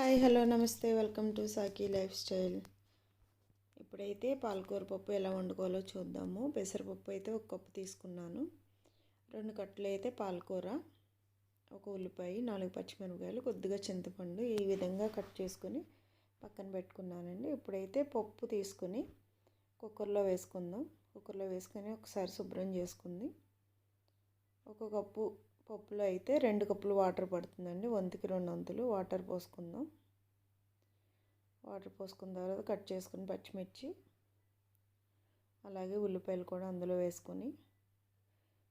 Hi hello నమస్తే welcome to సాకి life style. ఇప్పుడైతే పాలకూర పప్పు ఎలా వండుకోవాలో చూద్దాము. పెసరపప్పు అయితే ఒక కప్పు తీసుకున్నాను. 2 కట్టలు అయితే పాలకూర, ఒక ఉల్లిపాయ, 4 పచ్చిమిరపకాయలు, కొద్దిగా చింతపండు ఈ విధంగా కట్ చేసుకొని పక్కన పెట్టుకున్నానండి. ఇప్పుడైతే పప్పు తీసుకొని కుక్కర్లో వేసుకుందాం. కుక్కర్లో వేసుకొని ఒకసారి శుభ్రం చేసుకుంది. ఒక కప్పు పప్పులో అయితే 2 కప్పులు వాటర్ పడుతుందండి. వంతుకి 2 వంతులు వాటర్ పోసుకుందాం. వాటర్ పోసుకున్న తర్వాత కట్ చేసుకుని పచ్చిమిర్చి, అలాగే ఉల్లిపాయలు కూడా అందులో వేసుకొని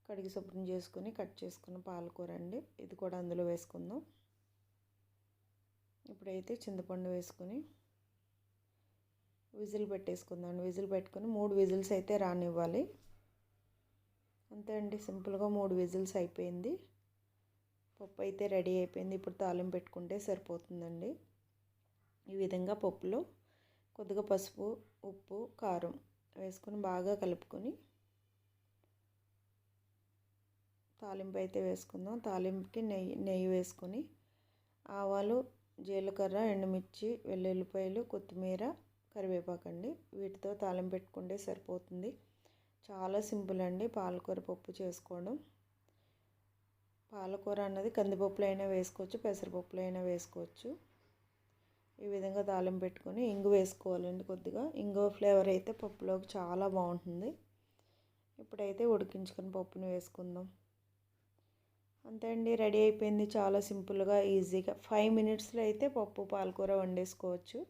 కడిగి శుభ్రం చేసుకొని కట్ చేసుకున్న పాలకూర అండి, ఇది కూడా అందులో వేసుకుందాం. ఇప్పుడైతే చింతపండు వేసుకొని విజిల్ పెట్టేసుకుందాం. విజిల్ పెట్టుకొని 3 విజిల్స్ అయితే రానివ్వాలి. అంతే అండి, సింపుల్గా 3 విజిల్స్ అయిపోయింది. పప్పు అయితే రెడీ అయిపోయింది. ఇప్పుడు తాలింపు పెట్టుకుంటే సరిపోతుందండి. ఈ విధంగా పప్పులో కొద్దిగా పసుపు, ఉప్పు, కారం వేసుకొని బాగా కలుపుకొని తాలింపు అయితే వేసుకుందాం. తాలింపుకి నెయ్యి వేసుకొని ఆవాలు, జీలకర్ర, ఎండుమిర్చి, వెల్లుల్లిపాయలు, కొత్తిమీర, కరివేపాకు అండి, వీటితో తాలింపు పెట్టుకుంటే సరిపోతుంది. చాలా సింపుల్ అండి పాలకూర పప్పు చేసుకోవడం. పాలకూర అన్నది కందిపప్పులో అయినా వేసుకోవచ్చు, పెసరపప్పులో అయినా వేసుకోవచ్చు. ఈ విధంగా తాలింపు పెట్టుకొని ఇంగు వేసుకోవాలండి. కొద్దిగా ఇంగు ఫ్లేవర్ అయితే పప్పులోకి చాలా బాగుంటుంది. ఇప్పుడైతే ఉడికించుకొని పప్పుని వేసుకుందాం. అంతే అండి, రెడీ అయిపోయింది. చాలా సింపుల్గా ఈజీగా 5 మినిట్స్లో అయితే పప్పు పాలకూర వండేసుకోవచ్చు.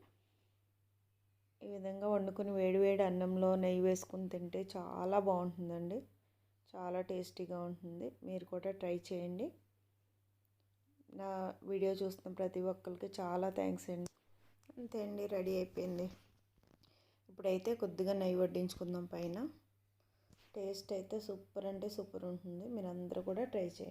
ఈ విధంగా వండుకొని వేడివేడి అన్నంలో నెయ్యి వేసుకొని తింటే చాలా బాగుంటుందండి. చాలా టేస్టీగా ఉంటుంది. మీరు కూడా ట్రై చేయండి. నా వీడియో చూస్తున్న ప్రతి ఒక్కరికి చాలా థ్యాంక్స్ అండి. అంతే అండి, రెడీ అయిపోయింది. ఇప్పుడైతే కొద్దిగా నెయ్యి వడ్డించుకుందాం పైన. టేస్ట్ అయితే సూపర్ అంటే సూపర్ ఉంటుంది. మీరు అందరూ కూడా ట్రై చేయండి.